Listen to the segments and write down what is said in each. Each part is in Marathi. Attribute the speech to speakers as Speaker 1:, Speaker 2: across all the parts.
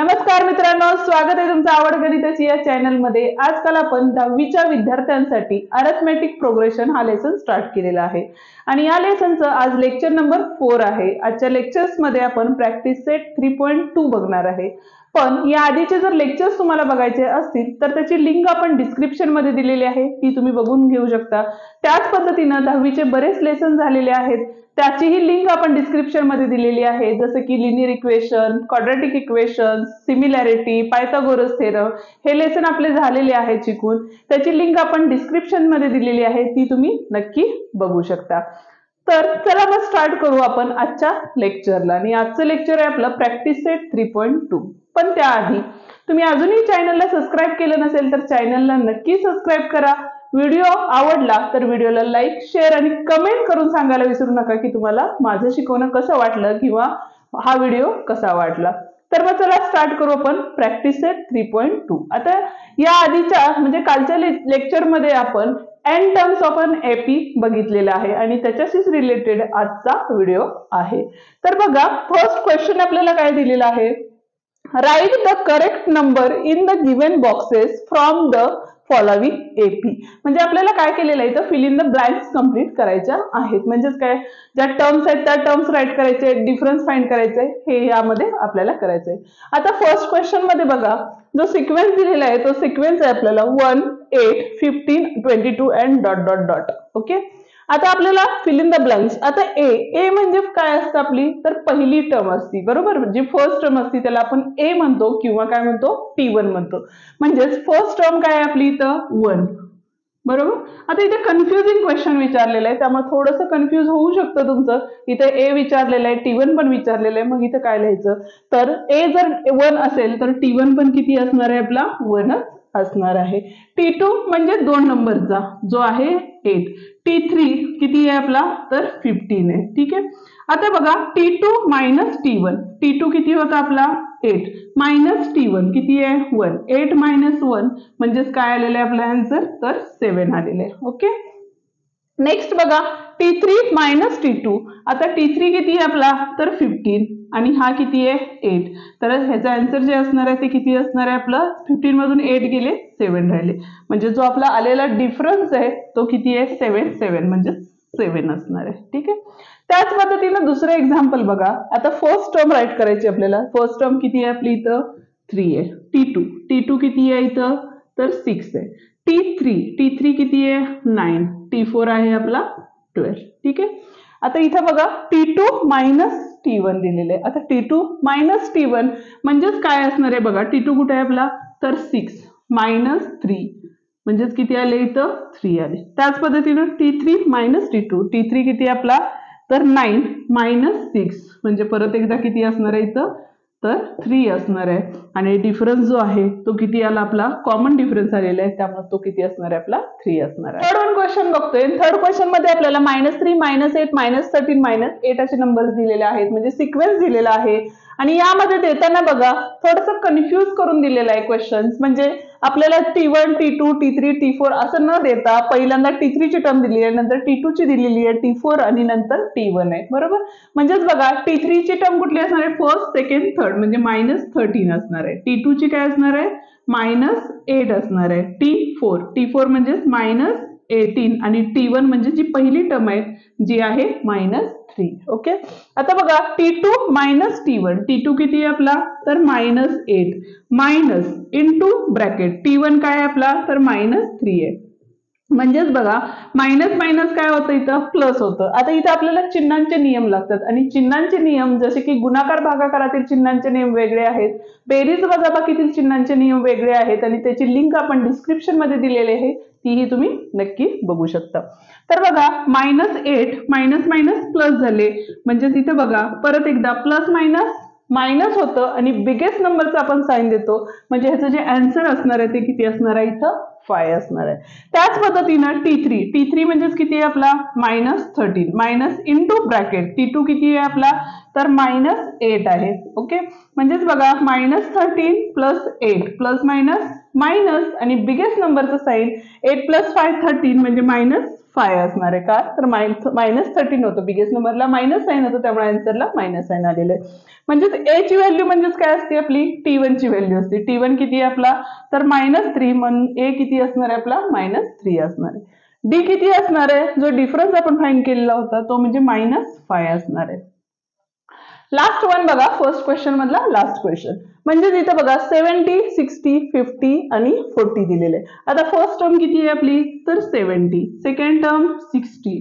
Speaker 1: नमस्कार मित्रांनो, स्वागत आहे तुमचं आवड गणिताची या चॅनल मध्ये। आजकाल आपण 10वीच्या विद्यार्थ्यांसाठी अरिथमेटिक प्रोग्रेशन हा लेसन स्टार्ट केलेला आहे आणि या लेसनचं आज लेक्चर नंबर 4 आहे। आजच्या लेक्चर्स मध्ये आपण प्रॅक्टिस सेट 3.2 बघणार आहे। पण या आधीचे जर लेक्चर्स तुम्हाला बघायचे असतील तर त्याची लिंक आपण डिस्क्रिप्शन मध्ये दिलेली आहे, ती तुम्ही बघून घेऊ शकता। त्याच पद्धतीने 10वीचे बरेच लेसन झालेले आहेत, त्याचीही लिंक आपण डिस्क्रिप्शन मध्ये दिलेली आहे, जसे की linear equation, quadratic equation, similarity, Pythagoras theorem हे लेसन आपले झालेले आहेत शिकून। त्याची लिंक आपण डिस्क्रिप्शन मध्ये दिलेली आहे, ती तुम्ही नक्की बघू शकता। तर चला मग स्टार्ट करू आपण आजच्या लेक्चरला। आणि आजचं लेक्चर आहे आपलं प्रॅक्टिस सेट 3.2। पण त्याआधी तुम्ही अजूनही चॅनलला सबस्क्राइब केलं नसेल तर चॅनलला नक्की सबस्क्राइब करा। व्हिडिओ आवडला तर व्हिडिओला लाईक, शेअर आणि कमेंट करून सांगायला विसरू नका की तुम्हाला माझं शिकवणं कसं वाटलं किंवा हा व्हिडिओ कसा वाटला। तर मग चला स्टार्ट करू आपण प्रॅक्टिस सेट 3.2। आता या आधीच्या म्हणजे कालच्या लेक्चर मध्ये आपण n terms of an AP बघितलेला आहे आणि त्याच्याशीच रिलेटेड आजचा व्हिडिओ आहे। तर बघा, फर्स्ट क्वेश्चन आपल्याला काय दिलेला आहे, write the correct number in the given boxes from the following AP. म्हणजे आपल्याला काय केलेलं आहे, तर fill in the blanks complete करायच्या आहेत। म्हणजेच काय, ज्या टर्म्स आहेत त्या टर्म्स राईट करायचे, डिफरन्स फाइंड करायचे, हे यामध्ये आपल्याला करायचंय। आता फर्स्ट क्वेश्चन मध्ये बघा, जो सिक्वेन्स दिलेला आहे तो सिक्वेन्स आहे आपल्याला 1, 8, 15, 22 and dot dot dot. Okay, आता आपल्याला फिल इन द ब्लँक्स। आता ए म्हणजे काय असतं आपली, तर पहिली टर्म असती, बरोबर। जी फर्स्ट टर्म असती त्याला आपण ए म्हणतो किंवा काय म्हणतो, T1 म्हणतो। म्हणजेच फर्स्ट टर्म काय आहे आपली इथं 1, बरोबर। आता इथे कन्फ्युजिंग क्वेश्चन विचारलेलं आहे, त्यामुळे थोडंसं कन्फ्युज होऊ शकतं तुमचं। इथे ए विचारलेलं आहे, T1 पण विचारलेलं आहे, मग इथं काय लिहायचं, तर ए जर 1 असेल तर T1 पण किती असणार आहे आपला, 1च असणार आहे। T2 म्हणजे 2 नंबरचा जो आहे 8, T3 किती आहे आपला, तर 15 आहे, ठीक आहे। आता बघा T2 मायनस T1, T2 किती होता आपला 8 मायनस T1 किती आहे 1, 8 मायनस 1 म्हणजेच काय आलेलं आहे आपला आन्सर, तर 7 आलेलं आहे। ओके, नेक्स्ट बघा T3 मायनस T2। आता T3 किती आहे आपला, तर 15 आणि हा किती आहे 8, तर ह्याचा आन्सर जे असणार आहे ते किती असणार आहे आपलं, 15 मधून 8 गेले 7 राहिले, म्हणजे जो आपला आलेला डिफरन्स आहे तो किती आहे 7 म्हणजे 7 असणार आहे, ठीक आहे। त्याच पद्धतीने दुसरं एक्झाम्पल बघा। आता फर्स्ट टर्म राईट करायची आपल्याला, फर्स्ट टर्म किती आहे आपली इथं 3 आहे। T2 किती आहे इथं, तर 6 आहे। T3 किती आहे 9, T4 आहे आपला 12, ठीक आहे। आता इथं बघा T2 मायनस T1 दिलेलं आहे। आता T2 मायनस T1 म्हणजेच काय असणार आहे बघा, T2 कुठे आहे आपला, तर 6 मायनस 3 म्हणजेच किती आले इथं 3 आले। त्याच पद्धतीने T3 मायनस T3 किती आपला, तर 9 मायनस 6 म्हणजे परत एकदा किती असणार आहे इथं, तर 3 असणार आहे। आणि डिफरन्स जो आहे तो किती आला आपला, कॉमन डिफरन्स आलेला आहे, त्यामुळे तो किती असणार आहे आपला 3 असणार आहे। थर्ड क्वेश्चन बघतोय। थर्ड क्वेश्चन मध्ये आपल्याला -3, -8, -13, -8 असे नंबर्स दिलेले आहेत, म्हणजे सिक्वेन्स दिलेला आहे। आणि यामध्ये देताना बघा थोडंसं कन्फ्यूज करून दिलेलं आहे क्वेश्चन्स, म्हणजे आपल्याला T1, T2, T3, T4 असं न देता पहिल्यांदा T3 ची टर्म दिली आहे, नंतर T2 ची दिलेली आहे, T4 आणि नंतर T1 आहे, बरोबर। म्हणजेच बघा T3 ची टर्म कुठली असणार आहे, फर्स्ट, सेकंड, थर्ड म्हणजे -13 असणार आहे। T2 ची काय असणार आहे, -8 असणार आहे। T4 म्हणजे -18 आणि T1 म्हणजे जी पहिली टर्म आहे जी आहे -3। ओके, आता बघा T2 मायनस T1, T2 किती आहे आपला, तर -8 मायनस इंटू ब्रॅकेट T1 काय आहे आपला, तर -3 आहे। म्हणजेच बघा मायनस मायनस काय होतं इथं, प्लस होतं। आता इथं आपल्याला चिन्हांचे नियम लागतात आणि चिन्हांचे नियम जसे की गुणाकार भागाकारातील चिन्हांचे नियम वेगळे आहेत, बेरीज वजाबाकीतील चिन्हांचे नियम वेगळे आहेत आणि त्याची लिंक आपण डिस्क्रिप्शन मध्ये दिलेली आहे, तीही तुम्ही नक्की बघू शकता। तर बघा -8 मायनस मायनस प्लस झाले, म्हणजे तिथे बघा परत एकदा प्लस मायनस मायनस होतं आणि बिगेस्ट नंबरचा आपण साइन देतो, म्हणजे ह्याचं जे आन्सर असणार आहे ते किती असणार आहे इथं 5 असणार आहे। त्याच पद्धतीने T3 म्हणजेच किती आहे आपला -13 मायनस इंटू ब्रॅकेट T2 किती आहे आपला, तर -8 आहे। ओके, म्हणजेच बघा -13 प्लस 8 प्लस मायनस मायनस आणि बिगेस्ट नंबरचं साइन 8 + 5 13 म्हणजे फाय असणार आहे. का तर -13 होतं, बिगेस्ट नंबरला मायनस साईन होतं, त्यामुळे आन्सरला मायनस साईन आलेलं आहे. म्हणजेच ए ची व्हॅल्यू म्हणजेच काय असते आपली, T1 ची व्हॅल्यू असते. T1 किती आहे आपला, तर -3, म्हणून ए किती असणार आहे आपला, -3 असणार आहे. डी किती असणार आहे, जो डिफरन्स आपण फाइंड केलेला होता तो म्हणजे -5 असणार आहे. लास्ट वन बघा, फर्स्ट क्वेश्चन मधला लास्ट क्वेश्चन. म्हणजे इथं बघा 70, 60, 50 आणि 40 दिलेले आहे. आता फर्स्ट टर्म किती आहे आपली, तर 70, second term 60,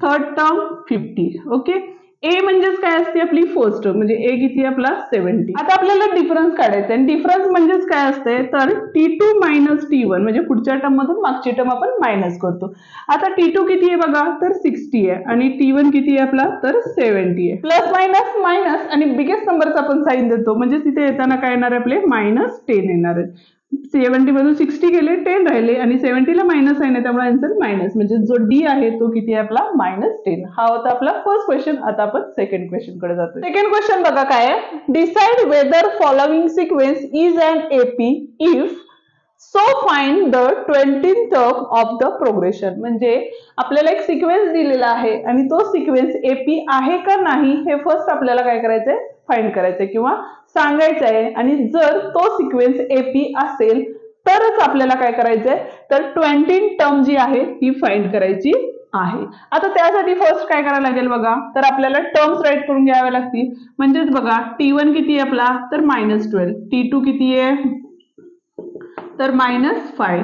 Speaker 1: third term 50. Okay, A म्हणजेच काय असते आपली फर्स्ट टर्म, म्हणजे ए किती आहे आपला 70. आता आपल्याला डिफरन्स काढायचा आहे. डिफरन्स म्हणजेच काय असते, तर T2 मायनस T1, म्हणजे पुढच्या टर्म मधून मागची टर्म आपण मायनस करतो. आता T2 किती आहे बघा, तर 60 आहे आणि T1 किती आहे आपला, तर 70 आहे. प्लस मायनस मायनस आणि बिगेस्ट नंबरचा आपण साईन देतो, म्हणजे तिथे येताना काय येणार आहे आपले, -10 येणार आहे. 70 मधून 60 गेले, 10 राहिले आणि 70 ला मायनस आहे ना, त्यामुळे आन्सर मायनस, म्हणजे जो डी आहे तो किती आहे आपला, -10. हा होता आपला फर्स्ट क्वेश्चन. आता आपण सेकंड क्वेश्चन कडे जातो. सेकंड क्वेश्चन बघा काय आहे, decide whether following sequence is an AP if so find the 20th term of the progression. म्हणजे आपल्याला एक सिक्वेन्स दिलेला आहे आणि तो सिक्वेन्स एपी आहे का नाही हे फर्स्ट आपल्याला काय करायचंय, फाइंड करायचंय किंवा सांगायचं आहे. आणि जर तो सिक्वेन्स एपी असेल तरच आपल्याला काय करायचंय, तर 20th टर्म जी आहे ती फाइंड करायची आहे. आता त्यासाठी फर्स्ट काय करायला लागेल बघा, तर आपल्याला टर्म्स राईट करून घ्याव्या लागतील. म्हणजेच बघा T1 किती आहे आपला, तर -12, T2 किती आहे, तर -5,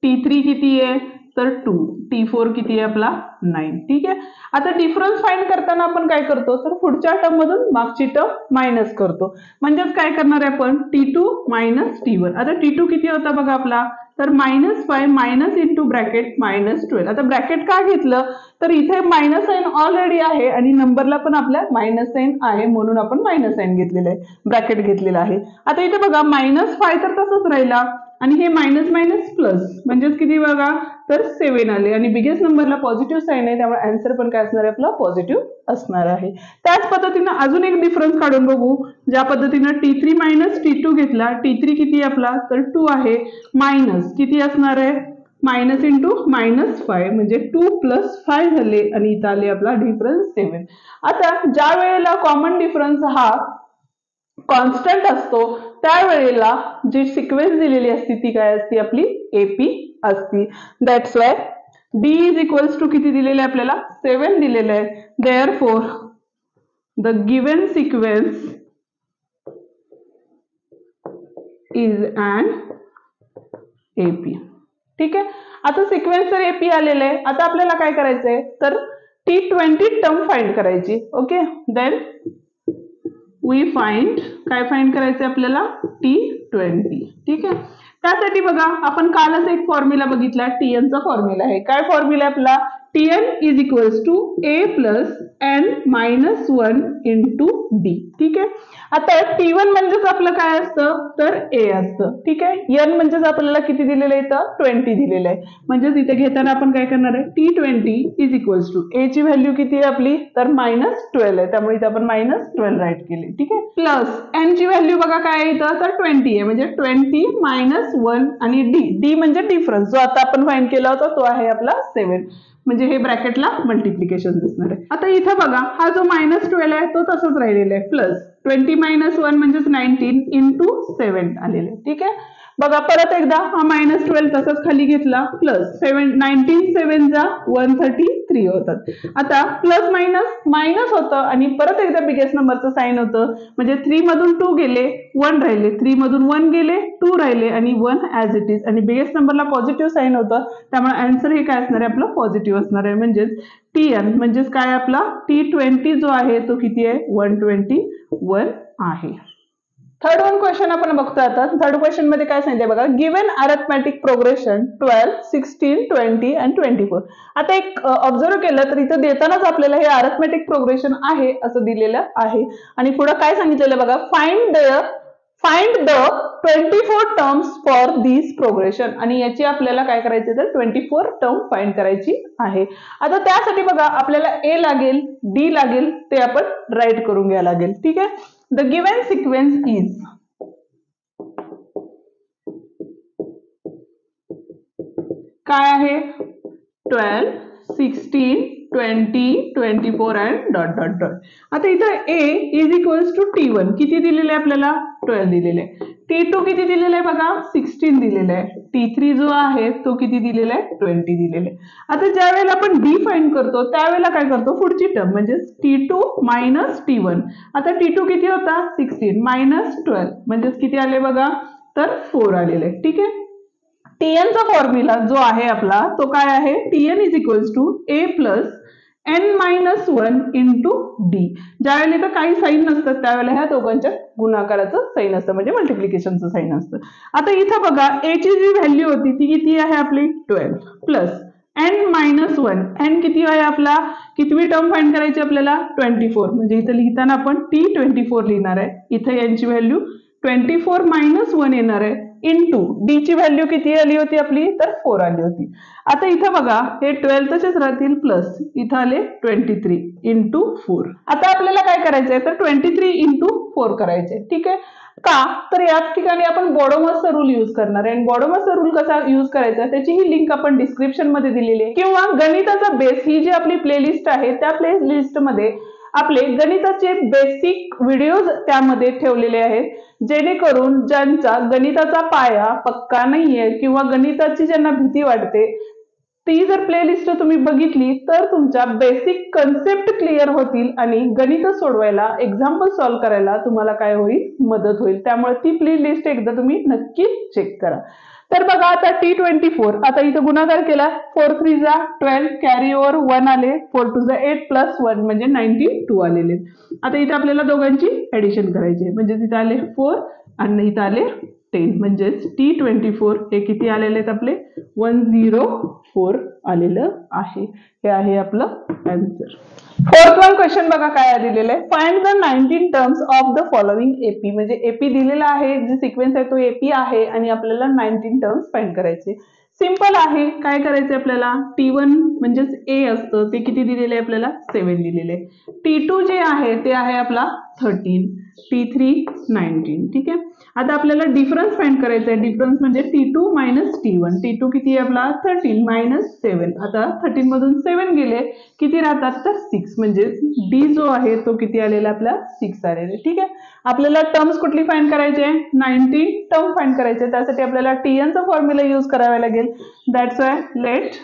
Speaker 1: T3 किती आहे, तर 2, T4 किती आहे आपला 9. ठीक आहे. आता डिफरन्स फाइंड करताना आपण काय करतो, तर पुढच्या टर्म मधून मागची टर्म मायनस करतो. म्हणजेच काय करणार आहे आपण, T2 मायनस T1. आता T2 किती होता बघा आपला, तर -5 मायनस इंटू ब्रॅकेट -12. आता ब्रॅकेट का घेतलं, तर इथे मायनस साईन ऑलरेडी आहे आणि नंबरला पण आपल्या मायनस साईन आहे, म्हणून आपण मायनस साईन घेतलेलं आहे, ब्रॅकेट घेतलेलं आहे. आता इथे बघा -5 तर तसंच राहिला आणि हे मायनस मायनस प्लस, म्हणजेच किती बघा, तर 7 आले आणि बिगेस्ट नंबरला पॉझिटिव्ह साईन आहे, त्यामुळे आन्सर पण काय असणार आहे आपला, पॉझिटिव्ह असणार आहे. त्याच पद्धतीनं अजून एक डिफरन्स काढून बघू. ज्या पद्धतीनं T3 मायनस T2 घेतला, T3 किती आपला, तर 2 आहे, मायनस किती असणार आहे, मायनस इंटू -5, म्हणजे 2 + 5 झाले आणि इथं आले आपला डिफरन्स 7. आता ज्या वेळेला कॉमन डिफरन्स हा कॉन्स्टंट असतो त्यावेळेला जी सिक्वेन्स दिलेली असते ती काय असते आपली, एपी असती. That's why d is equals to किती दिलेलं आहे आपल्याला, 7 दिलेलं आहे. Therefore the given sequence is an AP. ठीक आहे. आता सिक्वेन्स तर एपी आलेलं आहे. आता आपल्याला काय करायचंय, तर T20 टर्म फाइंड करायची. ओके, देन वी फाइंड, काय फाइंड करायचं आपल्याला, T20. ठीक आहे. त्यासाठी बघा आपण कालच एक फॉर्म्युला बघितला, TN चा फॉर्म्युला आहे. काय फॉर्म्युला आपला, TN is equals to A plus N minus 1 into D. ठीक आहे. आता T1 म्हणजेच आपलं काय असतं, तर A असतं. ठीक आहे. N म्हणजेच आपल्याला किती दिलेलं आहे, तर 20 दिलेलं आहे. म्हणजेच इथे घेताना आपण काय करणार आहे, T20 is equals to A ची व्हॅल्यू किती आहे आपली, तर -12 आहे, त्यामुळे इथे आपण -12 राईट केले. ठीक आहे. प्लस N ची व्हॅल्यू बघा काय आहे इथं, तर 20 आहे, म्हणजे 20 मायनस 1 आणि D म्हणजे डिफरन्स जो आता आपण फाइंड केला होता तो आहे आपला 7, म्हणजे हे ब्रॅकेटला मल्टिप्लिकेशन दिसणार आहे. आता इथं बघा हा जो -12 आहे तो तसंच राहिलेला आहे, प्लस 20 मायनस 1 म्हणजेच 19 इंटू 7 आलेले. ठीक आहे. बघा परत एकदा हा -12 तसंच खाली घेतला, प्लस 19 7 जा 133 होतात. आता प्लस मायनस मायनस होतं आणि परत एकदा बिगेस्ट नंबरचं साईन होतं, म्हणजे 3 मधून 2 गेले, 1 राहिले, 3 मधून 1 गेले, 2 राहिले आणि 1 ॲज इट इज, आणि बिगेस्ट नंबरला पॉझिटिव्ह साईन होतं, त्यामुळे आन्सर हे काय असणार आहे आपलं, पॉझिटिव्ह असणार आहे. म्हणजेच TN म्हणजेच काय आपला T20 जो आहे तो किती आहे, 121 आहे. थर्ड वन क्वेश्चन आपण बघतोय. आता थर्ड क्वेश्चन मध्ये काय सांगितलंय बघा, गिव्हन अरिथमेटिक प्रोग्रेशन 12, 16, 20 अँड 24. आता एक ऑब्झर्व केलं तर इथं देतानाच आपल्याला हे अरिथमेटिक प्रोग्रेशन आहे असं दिलेलं आहे आणि पुढे काय सांगितलेलं बघा, find the 24 terms for this progression, आणि याची आपल्याला काय करायचे, तर 24 टर्म फाइंड करायची आहे. आता त्यासाठी बघा आपल्याला A लागेल, D लागेल, ते आपण राईट करून घ्यायला लागेल. ठीक आहे. The given sequence is काय आहे, 12, 16, 20, 24 अँड डॉट डॉट डॉट. आता इथं a is equals to T1 किती दिलेलं आहे आपल्याला 12 दिलेलं आहे. T2 किती दिलेलं आहे बघा 16 दिलेलं आहे. T3 जो आहे तो किती दिलेला आहे 20 दिलेला आहे. आता ज्या वेळेला आपण d फाइंड करतो त्यावेळेला काय करतो पुढची टर्म म्हणजे T2 मायनस T1. आता T2 किती होता 16 मायनस 12 म्हणजे किती आले बघा तर 4 आलेले आहे. ठीक आहे. Tn चा फॉर्म्युला जो आहे आपला तो काय आहे Tn is equals to a plus n minus 1 into d. ज्यावेळेला इथं काही साईन नसतात त्यावेळेला ह्या दोघांच्या गुणाकाराचं साईन असतं म्हणजे मल्टिप्लिकेशनचं साईन असतं. आता इथं बघा a ची जी व्हॅल्यू होती ती किती आहे आपली 12 प्लस n मायनस 1. n किती आहे आपला कितवी टर्म फाइंड करायची आपल्याला 24 म्हणजे इथं लिहिताना आपण T24 लिहिणार आहे. इथं n ची व्हॅल्यू 24 मायनस 1 येणार आहे इंटू डी ची व्हॅल्यू किती आली होती आपली तर 4 आली होती. आता इथं बघा हे 12 तसेच राहतील प्लस इथं आले 23 इंटू 4. आता आपल्याला काय करायचंय तर 23 इंटू 4 करायचे. ठीक आहे. का तर याच ठिकाणी आपण बॉडोमसचा रूल यूज करणार आहे आणि बॉडोमसचा रूल कसा यूज करायचा त्याची ही लिंक आपण डिस्क्रिप्शन मध्ये दिलेली आहे किंवा गणिताचा बेस ही जी आपली प्लेलिस्ट आहे त्या प्लेलिस्ट मध्ये आपले गणिताचे बेसिक व्हिडिओज त्यामध्ये ठेवलेले आहेत जेणेकरून ज्यांचा गणिताचा पाया पक्का नाहीये किंवा गणिताची ज्यांना भीती वाटते ती जर प्लेलिस्ट तुम्ही बघितली तर तुमच्या बेसिक कन्सेप्ट क्लिअर होतील आणि गणित सोडवायला एक्झाम्पल सॉल्व्ह करायला तुम्हाला काय होईल मदत होईल. त्यामुळे ती प्लेलिस्ट एकदा तुम्ही नक्की चेक करा. तर बघा आता T24 आता इथं गुणाकार केला 4 3 जा 12 कॅरी ओव्हर 1 आले 4 2 जा 8 प्लस 1 म्हणजे 92 आलेले. आता इथे आपल्याला दोघांची ऍडिशन करायची आहे म्हणजे तिथे आले 4 आणि इथे आले 10 म्हणजे T24 हे किती आलेले आहेत आपले 104 आलेलं आहे. हे आहे आपलं आन्सर. फोर्थ वन क्वेश्चन बघा काय दिलेलं आहे find the 19 terms of the following AP म्हणजे एपी दिलेला आहे जे सिक्वेन्स आहे तो एपी आहे आणि आपल्याला 19 टर्म्स फाइंड करायचे. सिंपल आहे काय करायचे आपल्याला T1 म्हणजेच ए असतं ते किती दिलेले आहे आपल्याला 7 दिलेले आहे. T2 जे आहे ते आहे आपला 13 T3 19. ठीक आहे. आता आपल्याला डिफरन्स फाइंड करायचा आहे. डिफरन्स म्हणजे T2 मायनस T1. T2 किती आहे आपला 13 मायनस 7. आता 13 मधून 7 गेले किती राहतात तर 6 म्हणजे डी जो आहे तो किती आलेला आपला 6 आलेला. ठीक आहे. आपल्याला टर्म्स कुठली फाइंड करायची आहे 19 टर्म फाइंड करायचे त्यासाठी आपल्याला Tn चा फॉर्म्युला यूज करावा लागेल. That's why let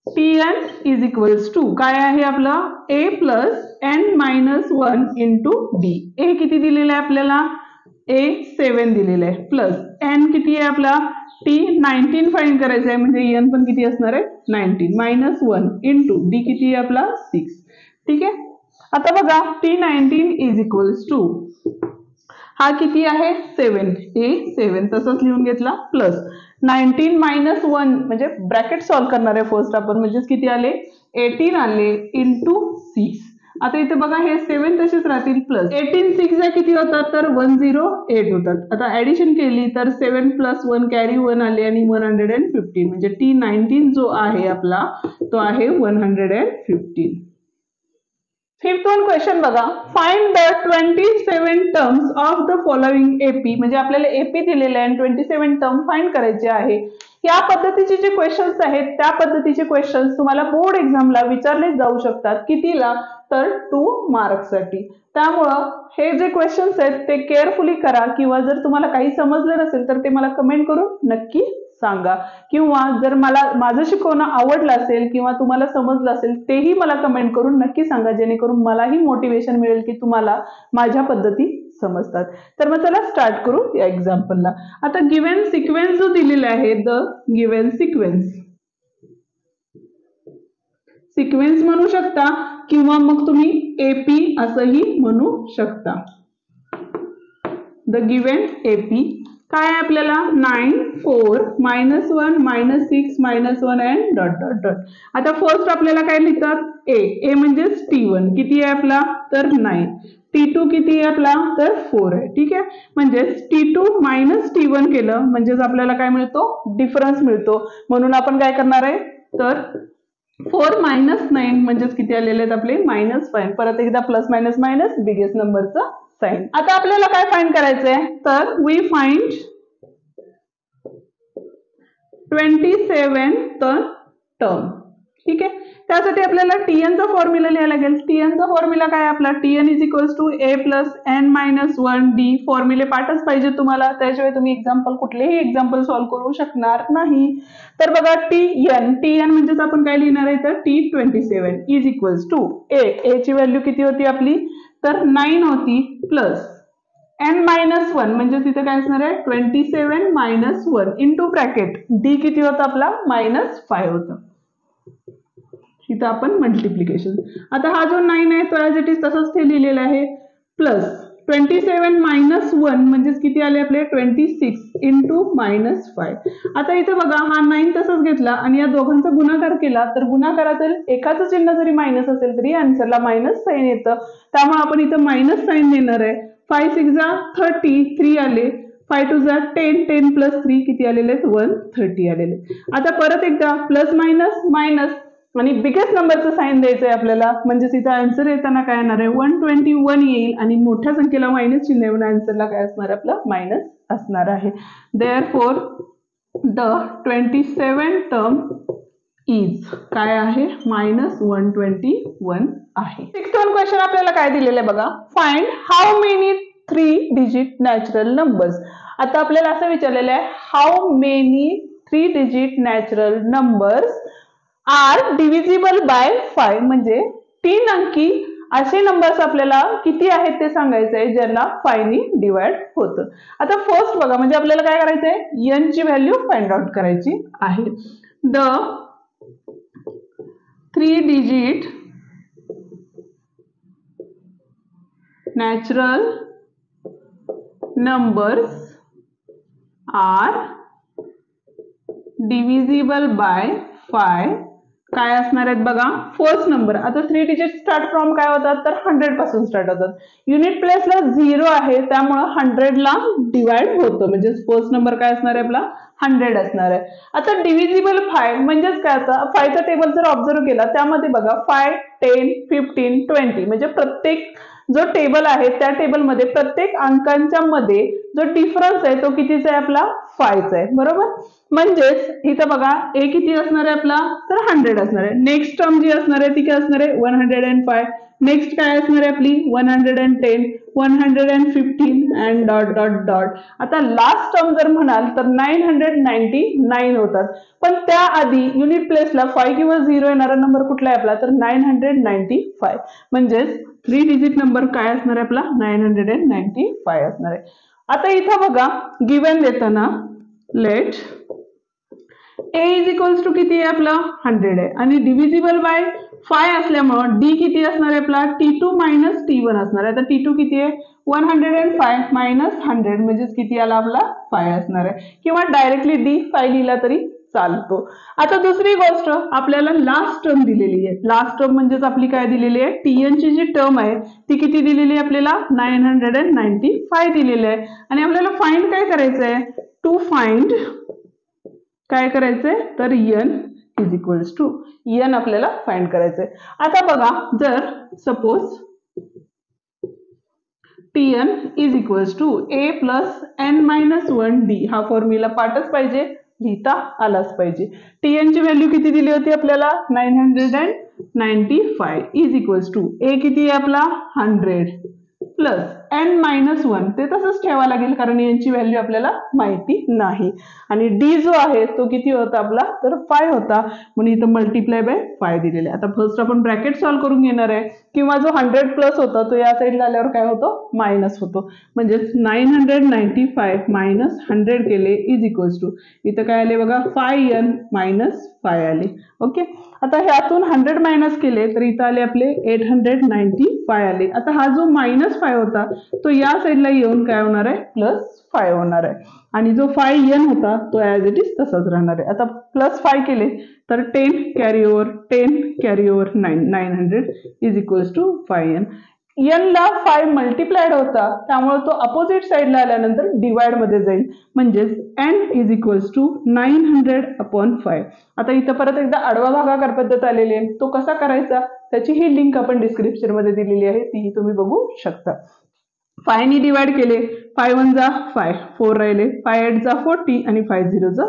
Speaker 1: Tn is equals to काय आहे आपला a plus n minus 1 into D. A किती दिलेला आहे आपल्याला a 7 दिलेला आहे प्लस n किती आहे आपला T19 फाइंड करायचं आहे म्हणजे n पण किती असणार आहे 19 मायनस 1 इंटू डी किती आहे आपला 6. ठीक आहे. आता बघा T19 इज इक्वल्स टू हा किती आहे 7 a 7 तसंच लिहून घेतला प्लस 19 मायनस 1 म्हणजे ब्रॅकेट सॉल्व्ह करणार आहे फर्स्ट आपण म्हणजे किती आले 18 आले इंटू 6. आता इथे बघा हे 7 तसेच राहतील प्लस 18 6 किती होतात तर 108 होतात. आता ऍडिशन केली तर 7 प्लस 1 कॅरी 1 आले आणि 115 म्हणजे T19 जो आहे आपला तो आहे 115. फिफ्थ वन क्वेश्चन बघा find the 27 terms of the following AP म्हणजे आपल्याला एपी दिलेले आहे 27 टर्म फाइंड करायचे आहे. या पद्धतीचे जे क्वेश्चन्स आहेत त्या पद्धतीचे क्वेश्चन्स तुम्हाला बोर्ड एक्झामला विचारले जाऊ शकतात कितीला तर 2 मार्क्स साठी. त्यामुळं हे जे क्वेश्चन्स आहेत ते केअरफुली करा किंवा जर तुम्हाला काही समजलं नसेल तर ते मला कमेंट करून नक्की सांगा किंवा जर मला माझं शिकवणं आवडलं असेल किंवा तुम्हाला समजलं असेल तेही मला कमेंट करून नक्की सांगा जेणेकरून मलाही मोटिवेशन मिळेल की तुम्हाला माझ्या पद्धती समजतात. तर मग चला स्टार्ट करू या एक्झाम्पलला. आता गिव्हन सिक्वेन्स जो दिलेला आहे द गिव्हन सिक्वेन्स म्हणू शकता किंवा मग तुम्ही एपी असंही म्हणू शकता. द गिव्हन एपी काय आहे आपल्याला 9 4 -1 -6 -1 अँड डॉट डॉट डॉट. आता फर्स्ट आपल्याला काय लिहितात ए म्हणजेच T1 किती आहे आपला तर 9. T2 किती आहे आपला तर 4 आहे. ठीक आहे. म्हणजेच T2 मायनस T1 केलं म्हणजेच आपल्याला काय मिळतो डिफरन्स मिळतो. म्हणून आपण काय करणार आहे तर 4 - 9 म्हणजेच किती आलेले आहेत आपले -5. परत एकदा प्लस मायनस मायनस बिगेस्ट नंबरचा साइन. आता आपल्याला काय फाइंड करायचंय तर वी फाइंड 27 टर्म. ठीक आहे, त्यासाठी आपल्याला tn चा फॉर्म्युला लिहायला लागेल. tn चा फॉर्म्युला काय आहे आपला, tn is equals to a plus n minus 1d. फॉर्म्युले पाठच पाहिजे तुम्हाला, त्याशिवाय तुम्ही एक्झाम्पल कुठलेही एक्झाम्पल सॉल्व्ह करू शकणार नाही. तर बघा tn म्हणजेच आपण काय लिहिणार आहे तर T27 is equals to a ची व्हॅल्यू किती होती आपली तर 9 होती प्लस n मायनस 1 म्हणजे तिथे काय असणार आहे 27 मायनस 1 इंटू ब्रॅकेट d किती होता आपला मायनस 5 होता. इथं आपण मल्टिप्लिकेशन. आता हा जो 9 आहे तो ॲज इट इज तसंच ते लिहिलेला आहे प्लस 27 मायनस 1 म्हणजेच किती आले आपले 26 इंटू मायनस 5. आता इथं बघा हा 9 तसंच घेतला आणि या दोघांचा गुणाकार केला तर गुणाकारातील एकाचं चिन्ह जरी मायनस असेल तरी आन्सरला मायनस साईन येतं, त्यामुळे आपण इथं मायनस साईन देणार आहे. 5 6 जा 30 3 आले, 5 2 जा 10 10 प्लस 3 किती आलेले आहेत 130 आलेले. आता परत एकदा प्लस मायनस मायनस आणि बिगेस्ट नंबरचं साईन द्यायचं आहे आपल्याला, म्हणजेच इथं आन्सर येताना काय येणार आहे 121 येईल आणि मोठ्या संख्येला मायनस चिन्ह येऊन आन्सरला काय असणार आपलं मायनस असणार आहे. देअरफॉर द 27 टर्म इज काय आहे मायनस 121 आहे. 61 क्वेश्चन आपल्याला काय दिलेलं आहे बघा, find how many 3 digit natural numbers. आता आपल्याला असं विचारलेलं आहे how many 3 digit natural numbers are divisible by 5 म्हणजे 3 अंकी असे नंबर्स आपल्याला किती आहेत ते सांगायचं आहे ज्यांना 5 ने डिवाइड होतं. आता फर्स्ट बघा म्हणजे आपल्याला काय करायचं आहे n ची व्हॅल्यू फाइंड आउट करायची आहे. The 3 digit natural numbers are divisible by 5 काय असणार आहेत बघा फर्स्ट नंबर. आता 3 डिजिट स्टार्ट फ्रॉम काय होतात तर 100 पासून स्टार्ट होतात. युनिट प्लेसला 0 आहे त्यामुळे 100 ला डिवाइड होतं म्हणजे फर्स्ट नंबर काय असणार आहे आपला 100 असणार आहे. आता डिव्हिजिबल 5 म्हणजेच काय, आता 5चा टेबल जर ऑब्झर्व केला त्यामध्ये बघा 5 10 15 20 म्हणजे प्रत्येक जो टेबल आहे त्या टेबलमध्ये प्रत्येक अंकांच्या मध्ये जो डिफरन्स आहे तो कितीचा आहे आपला 5चा आहे बरोबर. म्हणजेच इथं बघा a किती असणार आहे आपला तर 100 असणार आहे. नेक्स्ट टर्म जी असणार आहे ती काय असणार आहे 105. नेक्स्ट काय असणार आहे आपली 110 115 अँड डॉट डॉट डॉट. आता लास्ट टर्म जर म्हणाल तर 999 होतात, पण त्याआधी युनिट प्लेसला 5 किंवा 0 येणारा नंबर कुठला आहे आपला तर 995 म्हणजेच 3 डिजिट नंबर काय असणार आहे आपला 995 असणार आहे. आता इथं बघा गिवन देताना let a is equals to किती आहे आपला 100 आहे आणि डिव्हिजिबल बाय 5 असल्यामुळे d किती असणार आहे आपला t2 मायनस t1 असणार आहे. आता t2 किती आहे 105 मायनस 100 म्हणजेच किती आला आपला 5 असणार आहे किंवा डायरेक्टली d 5 लिहिला तरी चालतो. आता दुसरी गोष्ट आपल्याला लास्ट टर्म दिलेली आहे. लास्ट टर्म म्हणजेच आपली काय दिलेली आहे tn ची जी टर्म आहे ती किती दिलेली आहे आपल्याला 995 दिलेली आहे आणि आपल्याला फाइंड काय करायचं आहे टू फाइंड काय करायचंय तर n is equals to n आपल्याला फाइंड करायचंय. आता बघा जर suppose tn is equals to a plus n minus 1d हा फॉर्म्युला पाठच पाहिजे लिहिता आलाच पाहिजे. tn ची व्हॅल्यू किती दिली होती आपल्याला 995 इज इक्वल्स टू a किती आहे आपला 100 प्लस n मायनस 1 ते तसंच ठेवावं लागेल कारण यांची व्हॅल्यू आपल्याला माहिती नाही आणि d जो आहे तो किती होता आपला तर 5 होता म्हणून इथं मल्टिप्लाय बाय 5 दिलेले. आता फर्स्ट आपण ब्रॅकेट सॉल्व्ह करून घेणार आहे किंवा जो 100 प्लस होता तो या साईडला आल्यावर काय होतो मायनस होतो म्हणजे 995 मायनस 100 केले इज इक्वल्स टू इथं काय आले बघा 5n मायनस 5 आले. ओके, आता ह्यातून 100 मायनस केले तर इथं आले आपले 895 आले. आता हा जो मायनस 5 होता तो या साईडला येऊन काय होणार आहे प्लस 5 होणार आहे आणि जो 5n होता तो ॲज इट इज तसाच राहणार आहे. आता प्लस 5 केले तर 10 carry over 900 is equals to 5n. n ला 5 मल्टिप्लाइड होता त्यामुळे तो अपोजिट साईडला आल्यानंतर डिवाइड मध्ये जाईल म्हणजेच n इज इक्वल्स टू 900/5. आता इथं परत एकदा आडवा भागाकार पद्धत आलेली आहे, तो कसा करायचा त्याची ही लिंक आपण डिस्क्रिप्शन मध्ये दिलेली आहे, तीही तुम्ही बघू शकता. 5 ने डिवाइड केले 5 1 जा 5 4 राहिले 5 8 जा 40 आणि 5 0 जा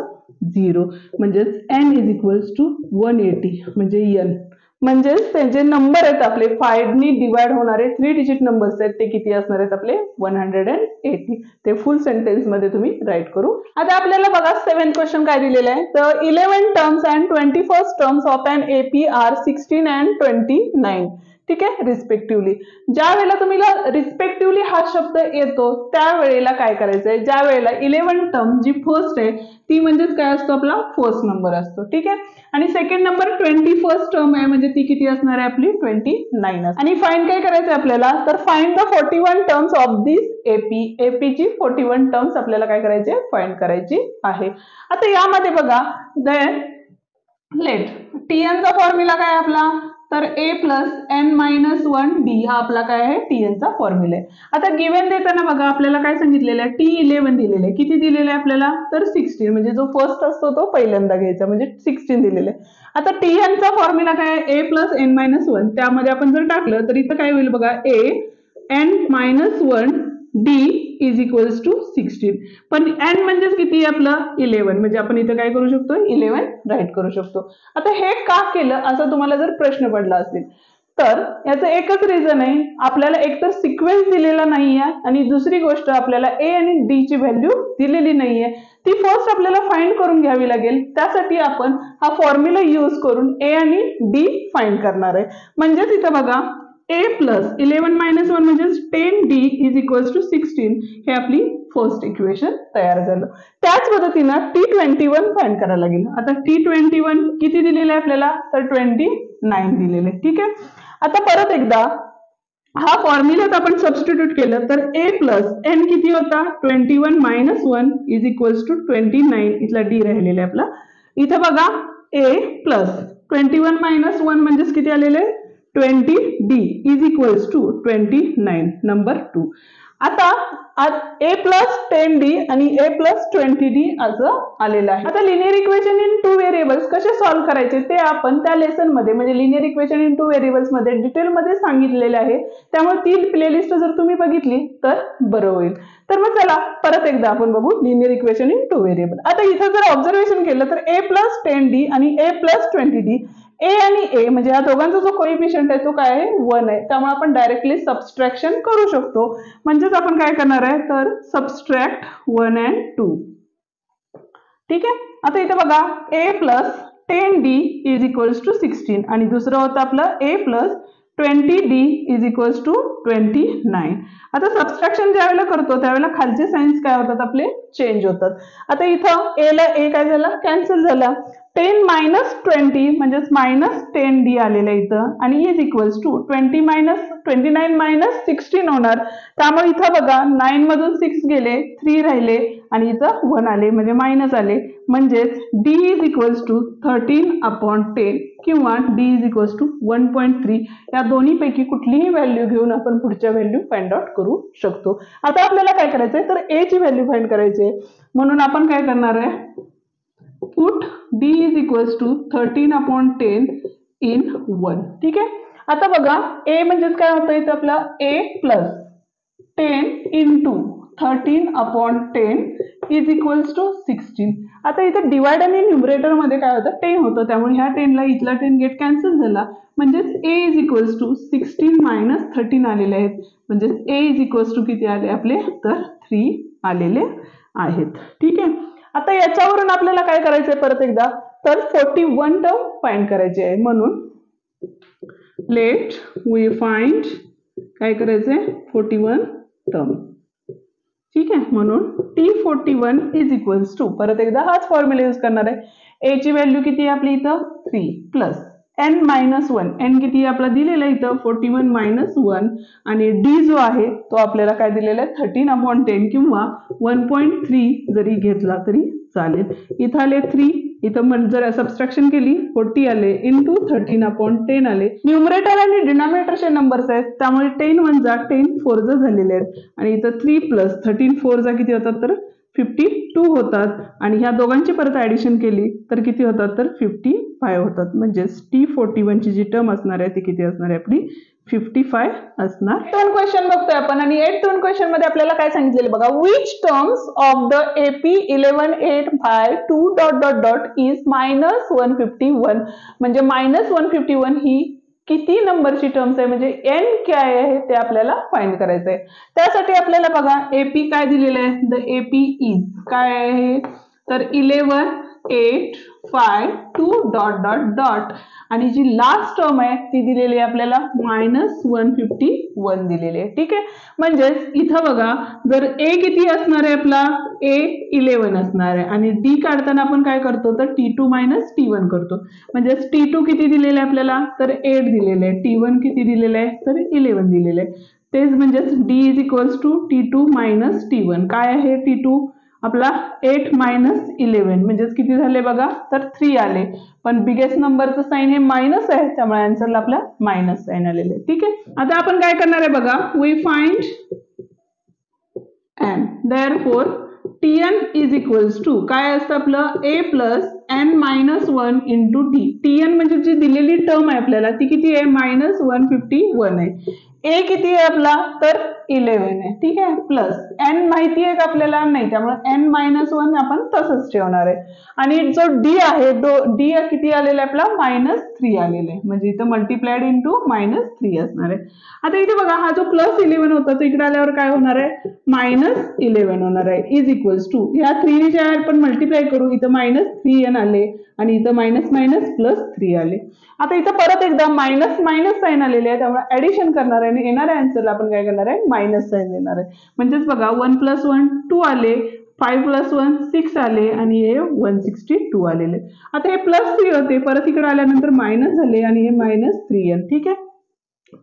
Speaker 1: 0 म्हणजेच n इज इक्वल्स टू 180 म्हणजे n म्हणजेच त्यांचे नंबर आहेत आपले 5 नी डिवाइड होणारे 3 डिजिट नंबर्स आहेत ते किती असणार आहेत आपले 180 ते फुल सेंटेन्स मध्ये तुम्ही राईट करू. आता आपल्याला बघा 7th क्वेश्चन काय दिलेला आहे तर 11 terms and 21 terms of an AP are 16 and 29 ठीक आहे रिस्पेक्टिव्हली. ज्या वेळेला तुम्हाला रिस्पेक्टिव्हली हा शब्द येतो त्यावेळेला काय करायचंय ज्या वेळेला 11 टर्म जी फर्स्ट आहे ती म्हणजेच काय असतो आपला फर्स्ट नंबर असतो ठीक आहे आणि सेकंड नंबर 21 टर्म आहे म्हणजे ती किती असणार आहे आपली 29 आणि फाइंड काय करायचं आपल्याला तर find the 41 terms of this AP ची 41 टर्म्स आपल्याला काय करायचे फाइंड करायची आहे. आता यामध्ये बघा देन लेट tn चा फॉर्म्युला काय आपला तर a plus n minus 1 d हा आपला काय आहे tn चा फॉर्म्युला आहे. आता गिव्हन देताना बघा आपल्याला काय सांगितलेलं आहे t11 दिलेलं आहे किती दिलेलं आहे आपल्याला तर 16 म्हणजे जो फर्स्ट असतो तो पहिल्यांदा घ्यायचा म्हणजे 16 दिलेलं आहे. आता tn चा फॉर्म्युला काय आहे a प्लस n मायनस 1 त्यामध्ये आपण जर टाकलं तर इथं काय होईल बघा a n minus 1 d is equals to 16 पण n म्हणजेच किती आपलं 11 म्हणजे आपण इथं काय करू शकतो 11 राईट करू शकतो. आता हे का केलं असं तुम्हाला जर प्रश्न पडला असेल तर याचं एकच रिझन आहे आपल्याला एकतर सिक्वेन्स दिलेला नाहीये आणि दुसरी गोष्ट आपल्याला a आणि d ची व्हॅल्यू दिलेली नाहीये ती फर्स्ट आपल्याला फाइंड करून घ्यावी लागेल. त्यासाठी आपण हा फॉर्म्युला यूज करून a आणि d फाइंड करणार आहे. म्हणजे इथं बघा a प्लस 11 मायनस 1 म्हणजे 10d इज इक्वल्स टू 16 हे आपली फर्स्ट इक्वेशन तयार झालं. त्याच पद्धतीनं t21 फाइंड करायला लागेल. आता t21 किती दिलेलं आहे आपल्याला तर 29 दिलेलं आहे ठीक आहे. आता परत एकदा हा फॉर्म्युलात आपण सबस्टिट्यूट केलं तर a प्लस n किती होता 21 मायनस 1 इज इक्वल्स टू 29 इथला d राहिलेला आहे आपला. इथं बघा a प्लस 21 मायनस 1 म्हणजेच किती आलेले 20d is equals to 29 number 2. आता a प्लस 10d आणि a प्लस 20d असं आलेलं आहे. आता लिनियर इक्वेशन इन 2 व्हेरिएबल्स कसे सॉल्व्ह करायचे ते आपण त्या लेसन मध्ये म्हणजे लिनियर इक्वेशन इन 2 व्हेरिएबल्स मध्ये डिटेल मध्ये सांगितलेले आहे त्यामुळे ती प्लेलिस्ट जर तुम्ही बघितली तर बरं होईल. तर मग चला परत एकदा आपण बघू लिनियर इक्वेशन इन 2 व्हेरिएबल. आता इथं जर ऑब्झर्वेशन केलं तर a प्लस 10d आणि a प्लस 20d a आणि a म्हणजे या दोघांचा जो कोएफिशियंट आहे तो काय आहे 1 आहे त्यामुळे आपण डायरेक्टली सबस्ट्रॅक्शन करू शकतो. म्हणजेच आपण काय करणार आहे तर सबस्ट्रॅक्ट 1 and 2 ठीक आहे. आता इथे बघा a plus 10d is equals to 16 आणि दुसरं होतं आपलं a plus 20d is equals to 29. आता सबस्ट्रॅक्शन ज्या वेळेला करतो त्यावेळेला खालचे साइन्स काय होतात आपले चेंज होतात. आता इथं a ला a काय झाला कॅन्सल झाला 10 मायनस 20 म्हणजेच मायनस 10d आलेलं इथं आणि इज इक्वल्स टू 29 मायनस 16 होणार त्यामुळे इथं बघा 9 मधून 6 गेले 3 राहिले आणि इथं 1 आले म्हणजे मायनस आले म्हणजेच d इज इक्वल्स टू 13/10 किंवा d इज इक्वल्स टू 1.3 या दोन्हीपैकी कुठलीही व्हॅल्यू घेऊन आपण पुढच्या व्हॅल्यू फाइंड आउट करू शकतो. आता आपल्याला काय करायचंय तर a ची व्हॅल्यू फाइंड करायची म्हणून आपण काय करणार आहे put d is equals to 13/10 in 1 ठीक आहे. आता बघा a म्हणजेच काय होतं इथं आपला a plus 10 into 13/10 is equals to 16. आता इथं डिवाइड आणि न्यूमरेटर मध्ये काय होतं 10 होतं त्यामुळे ह्या 10 ला इथला 10 गेट कॅन्सल झाला म्हणजेच a is equals to 16 minus 13 आलेले आहेत म्हणजेच a is equals to किती आले आपले तर 3 आलेले आहेत ठीक आहे. आता याच्यावरून आपल्याला काय करायचंय परत एकदा तर 41 टर्म फाइंड करायचे आहे म्हणून लेट वी फाइंड काय करायचंय 41 टर्म ठीक आहे. म्हणून t41 इज इक्वल्स टू परत एकदा हाच फॉर्म्युला यूज करणार आहे. a ची व्हॅल्यू किती आहे आपली इथं 3 प्लस n मायनस 1 n किती आपला दिलेला इथं 41 मायनस 1 आणि d जो आहे तो आपल्याला काय दिलेला आहे 13/10 किंवा 1.3 जरी घेतला तरी चालेल. इथं आले 3 इथं जर सबस्ट्रॅक्शन केली 40 आले इंटू 13/10 आले. न्यूमरेटर आणि डिनॉमिनेटरचे नंबर्स आहेत त्यामुळे 10 1 जा 10 4 जा झालेले आहेत आणि इथं 3 प्लस 13 4 जा किती होतात तर 52 होतात आणि ह्या दोघांची परत ऍडिशन केली तर किती होतात तर 55 होतात. म्हणजे T41 ची जी टर्म असणार आहे ती किती असणार आहे आपली 55 असणार. टर्न क्वेश्चन बघतोय आपण आणि 8th टर्न क्वेश्चन मध्ये आपल्याला काय सांगितलेलं बघा, which terms of the AP 11,852 ... is -151. म्हणजे -151 ही किती नंबरची टर्म्स आहे म्हणजे n काय आहे ते आपल्याला फाइंड करायचं आहे. त्यासाठी आपल्याला बघा AP काय दिलेलं आहे, द AP इज काय आहे तर 11,852 ... आणि जी लास्ट टर्म आहे ती दिलेली आहे आपल्याला -151 दिलेली आहे. ठीक आहे, म्हणजे इथं बघा जर A किती असणार आहे आपला A 11 असणार आहे आणि D काढताना आपण काय करतो तर T2 - T1 करतो. म्हणजे T2 किती दिलेलं आहे आपल्याला तर 8 दिलेलं आहे, T1 किती दिलेलं आहे तर 11 दिलेलं आहे. तेच म्हणजे D is equals to T2 - T1. काय आहे T2 आपला 8 - 11 म्हणजेच किती झाले बघा तर 3 आले. पण बिगेस्ट नंबरचं साइन हे मायनस आहे त्यामुळे आन्सरला आपला मायनस साइन आलेले आहे. ठीक आहे, आता आपण काय करणार आहे बघा, we find n. therefore Tn is equals to काय असतं आपलं A plus n - 1 into D. Tn म्हणजे जी दिलेली टर्म आहे आपल्याला ती किती आहे -151 आहे. A किती आहे आपला तर 11 आहे. ठीक आहे, प्लस n माहिती आहे का आपल्याला नाही त्यामुळे n - 1 आपण तसंच ठेवणार आहे. आणि जो D आहे D किती आलेला आहे आपला -3 आलेला आहे. म्हणजे इथं मल्टिप्लाइड इंटू -3 असणार आहे. आता इथे बघा हा जो +11 होता तो इकडे आल्यावर काय होणार आहे -11 होणार आहे इज इक्वल्स टू ह्या 3 जे आपण मल्टिप्लाय करू इथं -3n आले आणि इथं -+3 आले. आता इथं परत एकदा मायनस साइन आलेले आहे त्यामुळे ऍडिशन करणार आहे आणि येणाऱ्या आन्सरला आपण काय करणार आहे मायनस साइन देणार आहे. म्हणजेच बघा 1 + 1 2 आले, 5 + 1 6 आले आणि हे 162 आलेले. आता हे +3 होते परत इकडे आल्यानंतर मायनस झाले आणि हे -3n. ठीक आहे,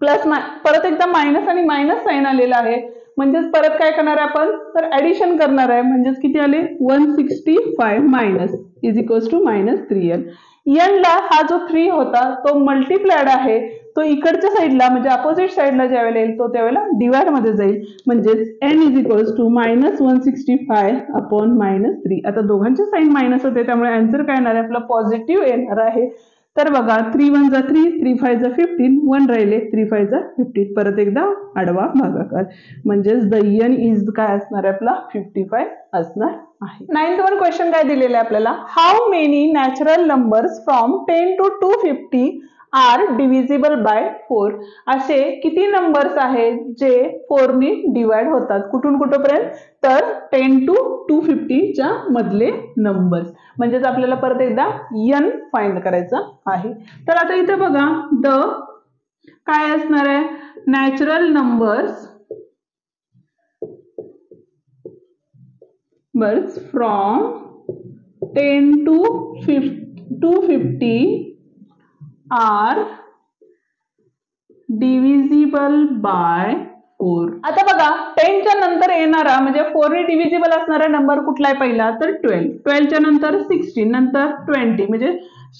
Speaker 1: प्लस परत एकदा मायनस आणि मायनस साइन आलेला आहे म्हणजेच परत काय करणार आहे आपण तर ऍडिशन करणार आहे. म्हणजेच किती आले 165 minus is equals to -3n. n ला हा जो 3 होता तो मल्टिप्लाइड आहे तो इकडच्या साईडला म्हणजे अपोजिट साईडला ज्यावेळेला येईल तो त्यावेळेला डिवाइड मध्ये जाईल. म्हणजेच n is equals to -165 upon -3. आता दोघांचे साइन मायनस होते त्यामुळे आन्सर काय येणार आहे आपला पॉझिटिव्ह येणार आहे. तर बघा 3 × 1 = 3, 3 × 5 = 15, 1 राहिले, 3 × 5 = 50. परत एकदा आडवा भागाकार म्हणजेच द n इज काय असणार आहे आपला 55 असणार आहे. 9th वन क्वेश्चन काय दिलेलं आहे आपल्याला, how many natural numbers from 10 to 250 are divisible by 4. असे किती नंबर्स आहेत जे 4 ने डिवाइड होतात कुठून कुठपर्यंत तर 10 to 250 च्या मधले नंबर्स. म्हणजेच आपल्याला परत एकदा n फाइंड करायचं आहे. तर आता इथे बघा द काय असणार आहे natural numbers from 10 to 250 are divisible by 4. आता बघा 10 च्या नंतर येणारा म्हणजे 4 ने डिव्हिजिबल असणारा नंबर कुठला आहे पहिला तर 12. 12 च्या नंतर 16, नंतर 20 म्हणजे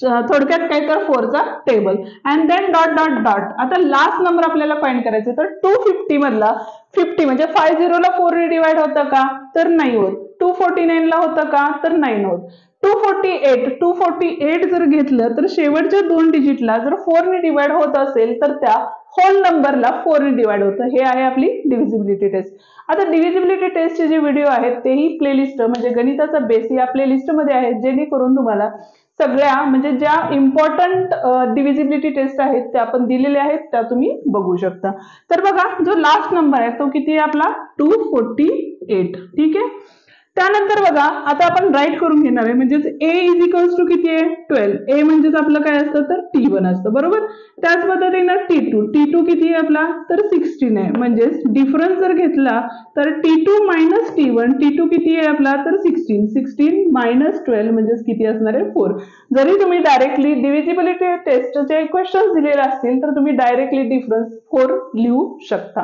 Speaker 1: थोडक्यात काय तर 4 चा table and then dot dot dot. आता लास्ट नंबर आपल्याला फाइंड करायचा तर 250 मधला 50 म्हणजे 50 ला 4 ने डिवाइड होतं का तर नाही होत. 249 ला होतं का तर नाही होत. 248 जर घेतलं तर शेवटच्या 2 डिजिटला जर 4 ने डिवाइड होत असेल तर त्या होल नंबरला 4 ने डिवाइड होतं. हे आहे आपली डिव्हिजिबिलिटी टेस्ट. आता डिव्हिजिबिलिटी टेस्टचे जे व्हिडिओ आहेत तेही प्लेलिस्ट म्हणजे गणिताचा बेस या प्लेलिस्ट मध्ये आहेत जेणेकरून तुम्हाला सगळ्या म्हणजे ज्या इम्पॉर्टंट डिव्हिजिबिलिटी टेस्ट आहेत त्या आपण दिलेल्या आहेत त्या तुम्ही बघू शकता. तर बघा जो लास्ट नंबर आहे तो किती आहे आपला 248. ठीक आहे, त्यानंतर बघा आता आपण राईट करून घेणार आहे म्हणजेच a इज इक्वल्स टू किती आहे 12. a म्हणजेच आपलं काय असतं तर T1 असतं बरोबर. त्याच पद्धतीनं T2 किती आहे आपला तर 16 आहे. म्हणजेच डिफरन्स जर घेतला तर T2 - T1 T2 किती आहे आपला तर 16 - 12 म्हणजेच किती असणार आहे 4. जरी तुम्ही डायरेक्टली डिव्हिजिबिलिटी टेस्टचे क्वेश्चन्स दिलेले असतील तर तुम्ही डायरेक्टली डिफरन्स 4 लिहू शकता.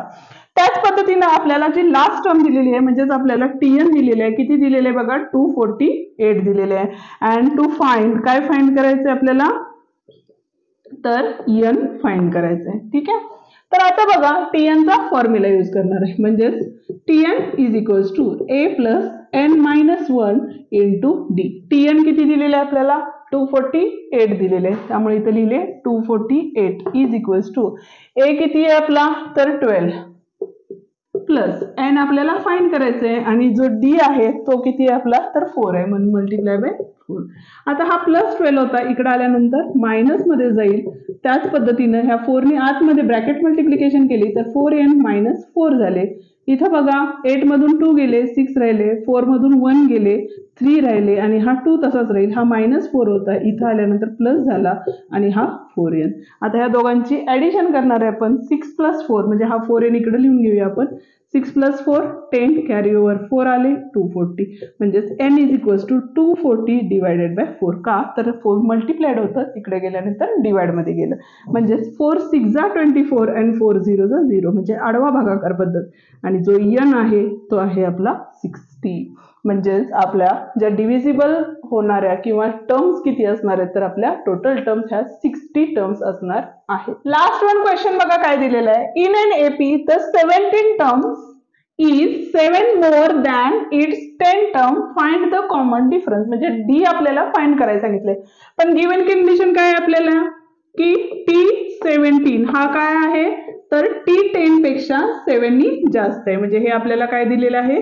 Speaker 1: त्याच पद्धतीने आपल्याला जी लास्ट टर्म दिलेली आहे म्हणजेच आपल्याला Tn दिलेले आहे किती दिलेले आहे बघा 248 दिलेले आहे. अँड टू फाइंड काय फाइंड करायचं आपल्याला तर n फाइंड करायचं आहे. ठीक आहे, तर आता बघा tn चा फॉर्म्युला यूज करणार आहे, म्हणजेच tn is equals to a plus n minus 1 into D. tn किती दिलेलं आहे आपल्याला? 248 दिलेले आहे, त्यामुळे इथे लिहिले 248 इज इक्वल्स टू a किती आहे आपला? तर 12 प्लस n आपल्याला फाइंड करायचं आहे आणि जो d आहे तो किती आहे आपला? तर 4 आहे, म्हणून मल्टिप्लाय बाय 4. आता हा प्लस 12 होता, इकडे आल्यानंतर मायनस मध्ये जाईल. त्याच पद्धतीने ह्या 4 ने आतमध्ये ब्रॅकेट मल्टिप्लिकेशन केली तर 4n मायनस 4 झाले. इथं बघा 8 मधून 2 गेले, 6 राहिले, 4 मधून 1 गेले, 3 राहिले आणि हा 2 तसाच राहील. हा मायनस 4 होता, इथं आल्यानंतर प्लस झाला आणि हा 4n. आता ह्या दोघांची ऍडिशन करणार आहे आपण. 6 प्लस 4 म्हणजे हा 4n इकडे लिहून घेऊया आपण. 6 प्लस 4 10 कॅरी ओव्हर 4 आले 240, म्हणजेच n is equals to 240 divided by 4. का? तर 4 मल्टिप्लाइड होतं, तिकडे गेल्यानंतर डिवाइड मध्ये गेलं, म्हणजेच 4 6 जा 24 आणि 4 0 जा 0, म्हणजे आडवा भागाकार पद्धत. आणि जो n आहे तो आहे आपला 60. म्हणजेच आपल्या ज्या डिव्हिजिबल होणाऱ्या किंवा टर्म्स किती असणार आहेत? तर आपल्या टोटल टर्म्स ह्या 60 टर्म्स असणार आहेत. लास्ट वन क्वेश्चन बघा काय दिलेलं आहे. In an AP the 17 terms is 7 more than it's 10 term, find the common difference. म्हणजे डी आपल्याला फाइंड करायला सांगितलंय, पण गिवन कंडिशन काय आहे आपल्याला? की T17 हा काय आहे? तर T10 पेक्षा 7 नी जास्त आहे, म्हणजे हे आपल्याला काय दिलेलं आहे?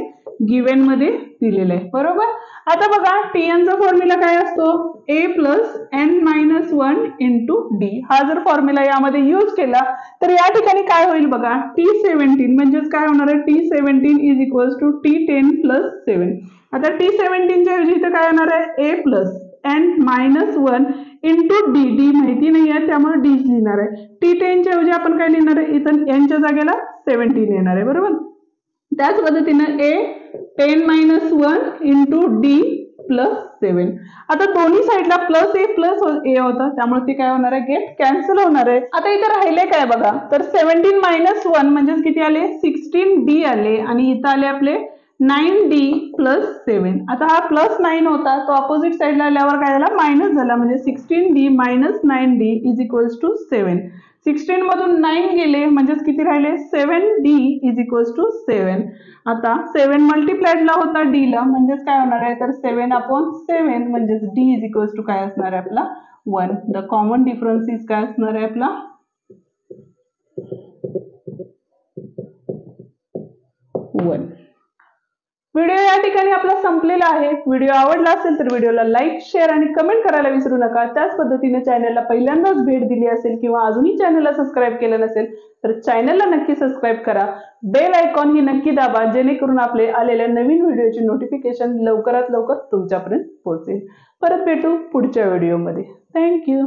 Speaker 1: गिवन मध्ये दिलेलं आहे, बरोबर. आता बघा tn चा फॉर्म्युला काय असतो? a plus n minus 1 into D. हा जर फॉर्म्युला यामध्ये यूज केला तर या ठिकाणी काय होईल बघा? T17 म्हणजेच काय होणार आहे? T17 is equals to T10 plus 7. आता T17 च्या ऐवजी इथे काय येणार आहे? a plus n minus 1 into D. D माहिती नाही आहे, त्यामुळे डी लिहिणार आहे. T10 च्या ऐवजी आपण काय लिहिणार आहे? इथं n च्या जागेला 17 येणार आहे, बरोबर. त्याच पद्धतीने a 10 minus 1 into D plus 7. आता दोन्ही साईडला प्लस ए होता, त्यामुळे ते काय होणार आहे? गेट कॅन्सल होणार आहे. आता इथे राहिले काय बघा? तर 17 मायनस 1 म्हणजेच किती आले? 16d आले आणि इथं आले आपले 9d प्लस 7. आता हा प्लस 9 होता, तो ऑपोजिट साईडला आल्यावर काय झाला? मायनस झाला, म्हणजे 16d minus 9d is equals to 7. 16 मधून 9 गेले, म्हणजेच किती राहिले? 7d is equals to 7. आता 7 मल्टिप्लाइडला होता d ला, म्हणजेच काय होणार आहे? तर 7/7 म्हणजेच d इज इक्वल्स टू काय असणार आहे आपला? 1. द कॉमन डिफरन्स इज काय असणार आहे आपला? 1. व्हिडिओ या ठिकाणी आपला संपलेला आहे. व्हिडिओ आवडला असेल तर व्हिडिओला लाईक, शेअर आणि कमेंट करायला विसरू नका. त्याच पद्धतीने चॅनलला पहिल्यांदाच भेट दिली असेल किंवा अजूनही चॅनलला सबस्क्राईब केलं नसेल तर चॅनलला नक्की सबस्क्राईब करा. बेल आयकॉन ही नक्की दाबा, जेणेकरून आपले आलेल्या नवीन व्हिडिओची नोटिफिकेशन लवकरात लवकर तुमच्यापर्यंत पोहोचेल. परत भेटू पुढच्या व्हिडिओमध्ये. थँक्यू.